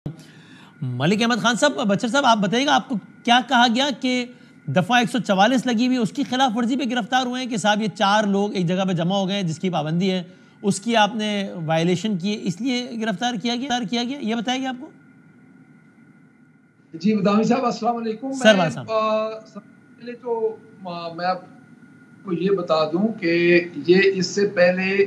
ملک احمد خان صاحب، بچر صاحب آپ بتائیے گا آپ کو کیا کہا گیا کہ دفعہ 144 لگی ہوئی اس کی خلاف ورزی پہ گرفتار ہوئے ہیں کہ صاحب یہ 4 لوگ ایک جگہ پہ جمع ہو گئے ہیں جس کی پابندی ہے، اس کی آپ نے وائلیشن کی ہے اس لیے گرفتار کیا گیا یہ بتائیں گے آپ کو؟ جی بدامی صاحب السلام علیکم۔ سب سے پہلے تو میں آپ کو یہ بتا دوں کہ یہ اس سے پہلے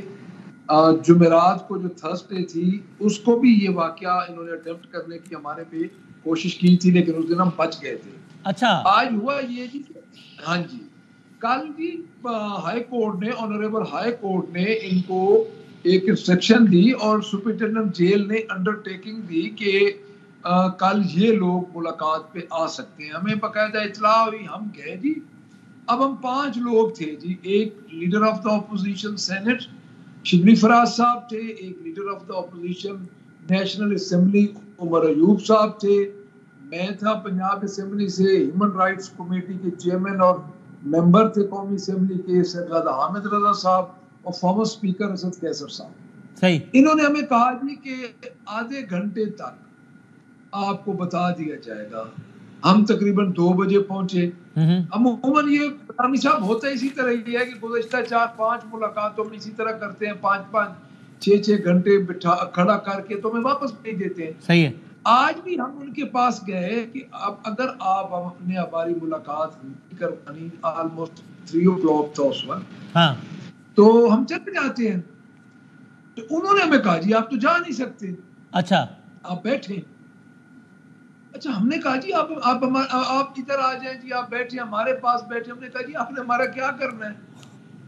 جمعرات کو جو تھرسڈے تھی اس کو بھی یہ واقعہ انہوں نے اٹیمپٹ کرنے کی ہمارے پہ کوشش کی تھی، لیکن اس دن ہم بچ گئے تھے۔ اچھا آج ہوا یہ جی، ہاں جی، کل جی ہائی کورٹ نے، آنریبل ہائی کورٹ نے ان کو ایک انسٹرکشن دی اور سپرنٹینڈنٹ جیل نے انڈرٹیکنگ دی کہ کل یہ لوگ ملاقات پہ آ سکتے ہیں۔ ہمیں باقاعدہ اطلاع ہوئی، ہم گئے جی۔ اب ہم 5 لوگ تھے جی، ایک leader of the opposition senate Shibli Faraz صاحب تھے، ایک leader of the opposition National Assembly Umar Ayub صاحب تھے، میں تھا پنجاب اسمبلی سے ہیومن رائٹس کمیٹی کے چیئرمین اور ممبر تھے قومی اسمبلی کے سیدزادہ حامد رضا صاحب اور فارمر اسپیکر اسد کیسر صاحب۔ صحیح، انہوں نے ہمیں کہا جی کہ آدھے گھنٹے تک آپ کو بتا دیا جائے گا۔ ہم تقریباً 2 بجے پہنچے۔ عموماً یہ بدامی صاحب ہوتا اسی طرح ہی ہے کہ گزشتہ 4-5 ملاقاتوں میں اسی طرح کرتے ہیں، 5-5 6-6 گھنٹے بٹھا کھڑا کر کے تو ہمیں واپس بھیج دیتے ہیں۔ صحیح ہے۔ آج بھی ہم ان کے پاس گئے کہ اب اگر آپ نے ہماری ملاقات کرانی آلموسٹ 3 o'clock تھا اس وقت، ہاں تو ہم چلے جاتے ہیں۔ تو انہوں نے ہمیں کہا جی آپ تو جا نہیں سکتے، اچھا آپ بیٹھیں۔ اچھا ہم نے کہا جی آپ ادھر آ جائیں جی، آپ بیٹھیں ہمارے پاس بیٹھیں۔ ہم نے کہا جی آپ نے ہمارا کیا کرنا ہے؟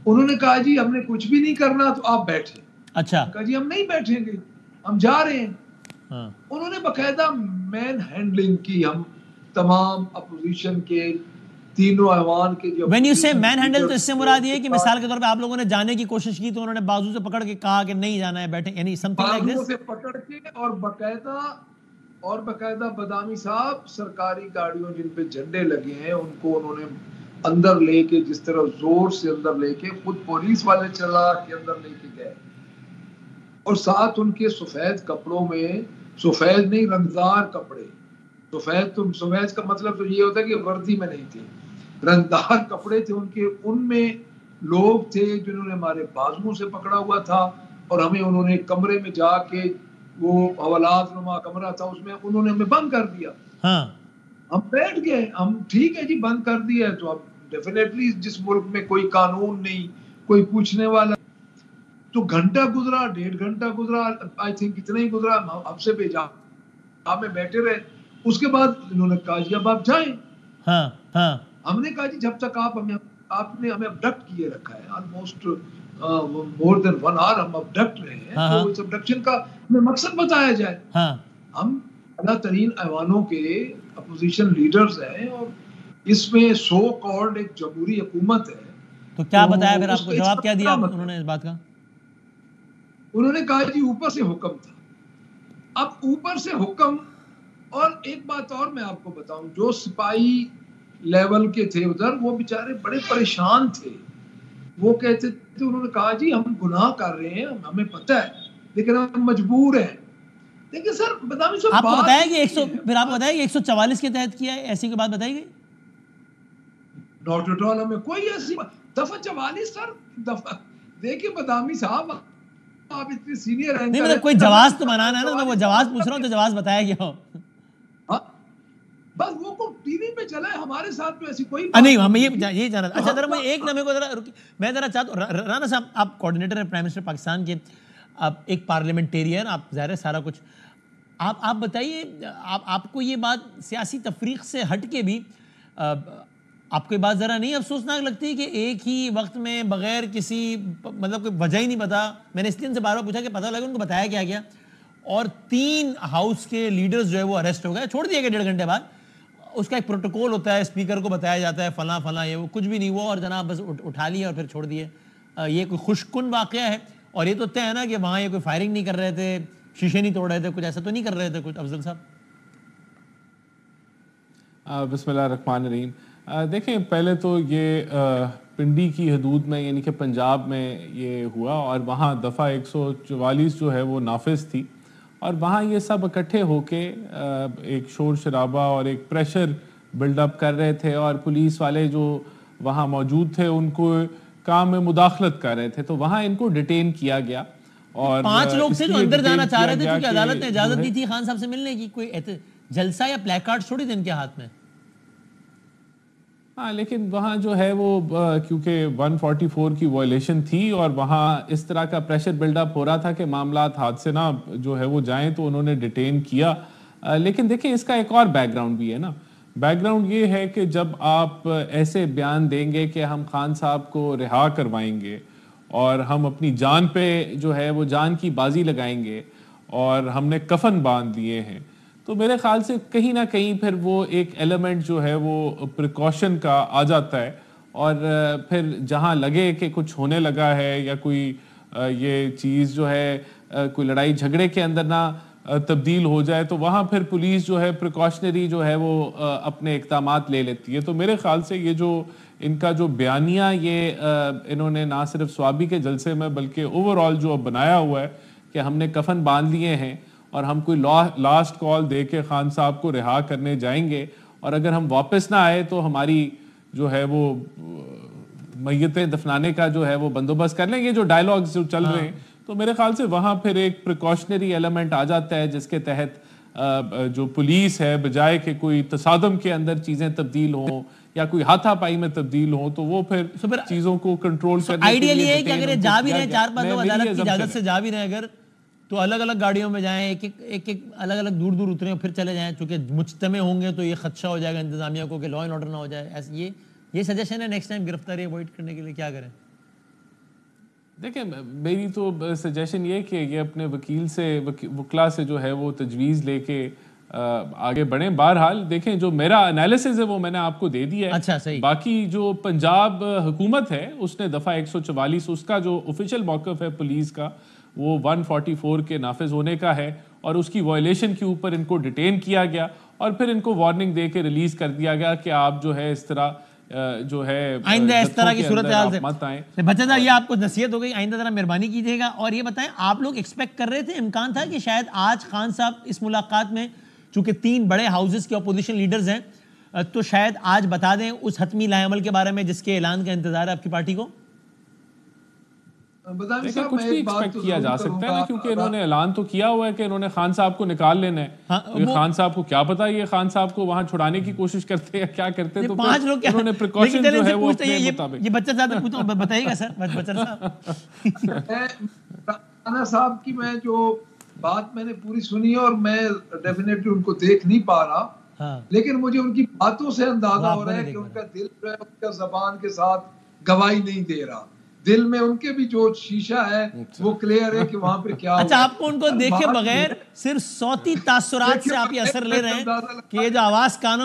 انہوں نے کہا جی ہم نے کچھ بھی نہیں کرنا، تو آپ بیٹھیں۔ اچھا کہا جی ہم نہیں بیٹھیں گے، ہم جا رہے ہیں۔ انہوں نے باقاعدہ مین ہینڈلنگ کی، ہم تمام اپوزیشن کے تینوں ایوان کے جو وین یو سے مین ہینڈل، تو اس سے مراد یہ ہے کہ مثال کے طور پہ آپ لوگوں نے جانے کی کوشش کی تو انہوں نے بازو سے پکڑ کے کہا کہ نہیں جانا ہے، بیٹھیں، یعنی سمتھنگ لائک بازو دس، سے پکڑ کے اور باقاعدہ بدامی صاحب سرکاری گاڑیوں جن پہ جھنڈے لگے ہیں ان کو انہوں نے اندر لے کے، جس طرح زور سے اندر لے کے، خود پولیس والے چلا کے اندر لے کے گئے، اور ساتھ ان کے سفید کپڑوں میں، سفید نہیں رنگدار کپڑے، سفید کا مطلب تو یہ ہوتا ہے کہ وردی میں نہیں تھے، رنگدار کپڑے تھے ان کے، ان میں لوگ تھے جنہوں نے ہمارے بازوؤں سے پکڑا ہوا تھا، اور ہمیں انہوں نے کمرے میں جا کے، وہ حوالات نما کمرہ تھا، اس میں انہوں نے ہمیں بند کر دیا۔ ہم بیٹھ گئے، ہم ٹھیک ہے جی بند کر دیا تو اب ڈیفینیٹلی جس ملک میں کوئی قانون نہیں، کوئی پوچھنے والا، تو گھنٹہ گزرا، 1.5 گھنٹہ گزرا، آئی تھنک اتنا ہی گزرا، ہم سے بھیجا ہمیں بیٹھے رہے۔ اس کے بعد انہوں نے کہا جی اب آپ جائیں۔ ہم نے کہا جی جب تک آپ نے ہمیں ابڈکٹ کیے رکھا ہے، آلموسٹ مور دین 1 hour ہم ابڈکٹ رہے ہیں، تو اس ابڈکشن کا ہمیں مقصد بتایا جائے۔ ہم اعلیٰ ترین ایوانوں کے اپوزیشن لیڈرز ہیں، اور اس میں سو کالڈ ایک جمہوری حکومت ہے، تو کیا بتایا پھر آپ کو، جواب کیا دیا انہوں نے اس بات کا؟ انہوں نے کہا جی اوپر سے حکم تھا۔ اب اوپر سے حکم، اور ایک بات اور میں آپ کو بتاؤں، جو سپاہی لیول کے تھے ادھر وہ بیچارے بڑے پریشان تھے، وہ کہتے تھے، انہوں نے کہا جی ہم گناہ کر رہے ہیں، ہمیں پتہ ہے، لیکن ہم مجبور ہیں۔ دیکھیں سر بدامی صاحب، آپ کو بتایا کہ پھر آپ کو بتایا کہ 144 کے تحت کیا ہے، ایسی کوئی بات بتائی گئی؟ ناٹ ایٹ آل، ہمیں کوئی ایسی دفعہ 44 سر، دفعہ دیکھیں بدامی صاحب آپ اتنے سینئر ہیں، نہیں مطلب کوئی جواز تو بنانا ہے نا، میں وہ جواز پوچھ رہا ہوں تو جواز بتایا گیا ہو؟ بس وہ کو ٹی وی پہ چلا ہے، ہمارے ساتھ تو ایسی کوئی نہیں، ہمیں یہ جانا تھا۔ اچھا ذرا مجھے ایک نمبر کو ذرا میں ذرا چاہتا ہوں، رانا صاحب آپ کوارڈینیٹر ہیں پرائم منسٹر پاکستان کے، آپ ایک پارلیمنٹیرین، آپ ظاہر ہے سارا کچھ، آپ بتائیے، آپ کو یہ بات سیاسی تفریق سے ہٹ کے بھی آپ کو یہ بات ذرا نہیں افسوسناک لگتی کہ ایک ہی وقت میں بغیر کسی مطلب کوئی وجہ ہی نہیں پتا، میں نے اس لیے ان سے بار بار پوچھا کہ پتہ لگا ان کو بتایا کیا گیا، اور 3 ہاؤس کے لیڈرز جو ہے وہ اریسٹ ہو گئے، چھوڑ دیا گیا 1.5 گھنٹے بعد، اس کا ایک پروٹوکول ہوتا ہے، اسپیکر کو بتایا جاتا ہے فلاں فلاں، یہ وہ کچھ بھی نہیں ہوا، اور جناب بس اٹھا لیا اور پھر چھوڑ دیے۔ یہ کوئی خوش کن واقعہ ہے، اور یہ تو طے ہے نا کہ وہاں یہ کوئی فائرنگ نہیں کر رہے تھے، شیشے نہیں توڑ رہے تھے، کچھ ایسا تو نہیں کر رہے تھے کچھ؟ افضل صاحب بسم اللہ الرحمن الرحیم۔ دیکھیں پہلے تو یہ پنڈی کی حدود میں یعنی کہ پنجاب میں یہ ہوا، اور وہاں دفعہ 144 جو ہے وہ نافذ تھی، اور وہاں یہ سب اکٹھے ہو کے ایک شور شرابہ اور ایک پریشر بلڈ اپ کر رہے تھے، اور پولیس والے جو وہاں موجود تھے ان کو کام میں مداخلت کر رہے تھے، تو وہاں ان کو ڈیٹین کیا گیا. اور 5 لوگ تھے جو اندر جانا چاہ رہے تھے کیونکہ عدالت نے اجازت دی تھی خان صاحب سے ملنے کی. کوئی جلسہ یا پلیک کارڈ چھوڑی تھے ان کے ہاتھ میں. ہاں لیکن وہاں جو ہے وہ کیونکہ 144 کی وائلیشن تھی اور وہاں اس طرح کا پریشر بلڈ اپ ہو رہا تھا کہ معاملات ہاتھ سے نہ جو ہے وہ جائیں، تو انہوں نے ڈیٹین کیا. لیکن دیکھیں اس کا ایک اور بیک گراؤنڈ بھی ہے نا. بیک گراؤنڈ یہ ہے کہ جب آپ ایسے بیان دیں گے کہ ہم خان صاحب کو رہا کروائیں گے اور ہم اپنی جان پہ جو ہے وہ جان کی بازی لگائیں گے اور ہم نے کفن باندھ دیے ہیں، تو میرے خیال سے کہیں نہ کہیں پھر وہ ایک ایلیمنٹ جو ہے وہ پریکاشن کا آ جاتا ہے. اور پھر جہاں لگے کہ کچھ ہونے لگا ہے یا کوئی یہ چیز جو ہے کوئی لڑائی جھگڑے کے اندر نہ تبدیل ہو جائے، تو وہاں پھر پولیس جو ہے پریکاشنری جو ہے وہ اپنے اقدامات لے لیتی ہے. تو میرے خیال سے یہ جو ان کا جو بیانیہ یہ انہوں نے نہ صرف سوابی کے جلسے میں بلکہ اوور آل جو بنایا ہوا ہے کہ ہم نے کفن باندھ لیے ہیں اور ہم کوئی لاسٹ کال دے کے خان صاحب کو رہا کرنے جائیں گے، اور اگر ہم واپس نہ آئے تو ہماری جو ہے وہ میتیں دفنانے کا جو ہے وہ بندوبست کر لیں گے، جو ڈائیلاگز جو چل رہے ہیں. تو میرے خیال سے وہاں پھر ایک پریکاشنری ایلیمنٹ آ جاتا ہے جس کے تحت جو پولیس ہے بجائے کہ کوئی تصادم کے اندر چیزیں تبدیل ہوں یا کوئی ہاتھا پائی میں تبدیل ہوں، تو وہ پھر چیزوں کو کنٹرول کرنے کے لیے آئیڈیل یہ ہے کہ اگر جا بھی رہے 4-5 لوگ عدالت کی اجازت سے جا بھی رہے اگر، تو الگ الگ گاڑیوں میں جائیں، ایک الگ الگ دور دور اتریں اور پھر چلے جائیں. چونکہ مجتمع ہوں گے تو یہ خدشہ ہو جائے گا انتظامیہ کو کہ لا اینڈ آرڈر نہ ہو جائے. یہ سجیشن ہے نیکسٹ ٹائم گرفتاری اوائڈ کرنے کے لیے کیا کریں؟ دیکھیں میری تو سجیشن یہ کہ یہ اپنے وکیل سے وکلا سے جو ہے وہ تجویز لے کے آگے بڑھیں. بہرحال دیکھیں جو میرا انالیسز ہے وہ میں نے آپ کو دے دیا ہے. اچھا صحیح. باقی جو پنجاب حکومت ہے اس نے دفعہ 144 اس کا جو آفیشیل موقف ہے پولیس کا وہ 144 کے نافذ ہونے کا ہے، اور اس کی وائلیشن کے اوپر ان کو ڈیٹین کیا گیا اور پھر ان کو وارننگ دے کے ریلیز کر دیا گیا کہ آپ جو ہے اس طرح جو ہے آئندہ اس طرح کی صورتحال سے مت آئیں. بچہ صاحب یہ آپ کو نصیحت ہو گئی، آئندہ ذرا مہربانی کیجیے گا. اور یہ بتائیں آپ لوگ ایکسپیکٹ کر رہے تھے، امکان تھا کہ شاید آج خان صاحب اس ملاقات میں، چونکہ 3 بڑے ہاؤسز کے اپوزیشن لیڈرز ہیں، تو شاید آج بتا دیں اس حتمی لائے عمل کے بارے میں جس کے اعلان کا انتظار ہے آپ کی پارٹی کو؟ کچھ بھی ایکسپیکٹ کیا جا سکتا ہے نا، کیونکہ انہوں نے اعلان تو کیا ہوا ہے کہ انہوں نے خان صاحب کو نکال لینا ہے. خان صاحب کو کیا پتا یہ خان صاحب کو وہاں چھڑانے کی کوشش کرتے یا کیا کرتے، تو 5 لوگ انہوں نے پریکاشن جو ہے وہ اپنے مطابق. یہ بچہ صاحب بتائیے گا سر، بچہ صاحب. رانا صاحب کی میں جو بات میں نے پوری سنی اور میں ڈیفینیٹلی ان کو دیکھ نہیں پا رہا، لیکن مجھے ان کی باتوں سے اندازہ ہو رہا ہے کہ ان کا دل جو ہے ان کا زبان کے ساتھ گواہی نہیں دے رہا. دل میں ان کے بھی جو شیشہ ہے وہ کلیئر ہے کہ وہاں پہ کیا. اچھا آپ کو ان کو دیکھے بغیر صرف صوتی تاثرات سے آپ یہ اثر لے رہے ہیں کہ یہ جو آواز کانوں میں